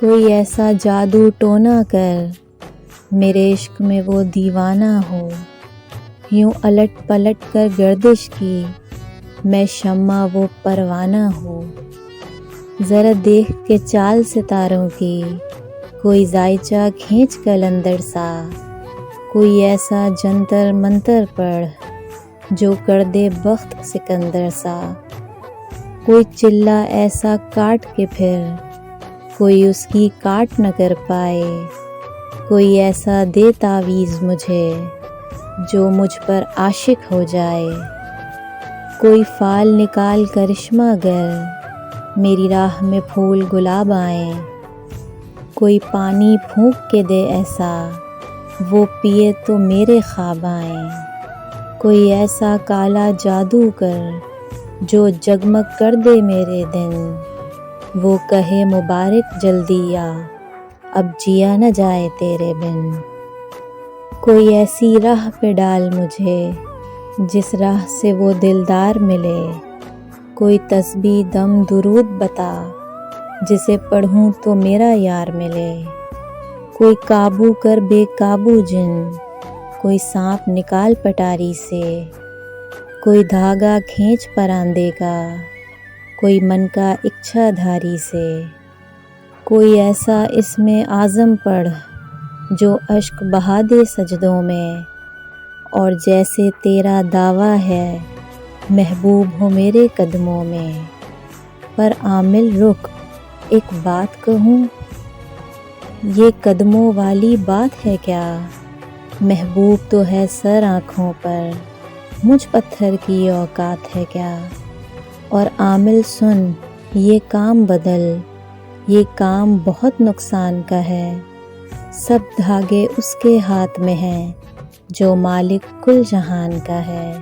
کوئی ایسا جادو ٹونا کر میرے عشق میں وہ دیوانہ ہو، یوں الٹ پلٹ کر گردش کی میں شمع وہ پروانہ ہو۔ ذرا دیکھ کے چال ستاروں کی کوئی ذائچہ کھینچ کلندر سا، کوئی ایسا جنتر منتر پڑھ جو کر دے بخت سکندر سا۔ کوئی چلہ ایسا کاٹ کے پھر کوئی اس کی کاٹ نہ کر پائے، کوئی ایسا دے تعویذ مجھے جو مجھ پر عاشق ہو جائے۔ کوئی فال نکال کرشمہ گر میری راہ میں پھول گلاب آئیں، کوئی پانی پھونک کے دے ایسا وہ پیے تو میرے خواب آئیں۔ کوئی ایسا کالا جادو کر جو جگمگ کر دے میرے دن، وہ کہے مبارک جلدی آ اب جیا نہ جائے تیرے بن۔ کوئی ایسی راہ پہ ڈال مجھے جس راہ سے وہ دلدار ملے، کوئی تسبیح دم درود بتا جسے پڑھوں تو میرا یار ملے۔ کوئی قابو کر بے قابو جن، کوئی سانپ نکال پٹاری سے، کوئی دھاگا کھینچ پراندے کا کوئی من کا اچھا دھاری سے۔ کوئی ایسا اسم اعظم پڑھ جو اشک بہا دے سجدوں میں، اور جیسے تیرا دعویٰ ہے محبوب ہو میرے قدموں میں۔ پر عامل رک ایک بات کہوں، یہ قدموں والی بات ہے کیا؟ محبوب تو ہے سر آنکھوں پر، مجھ پتھر کی اوقات ہے کیا؟ اور عامل سن یہ کام بدل، یہ کام بہت نقصان کا ہے، سب دھاگے اس کے ہاتھ میں ہیں جو مالک کل جہان کا ہے۔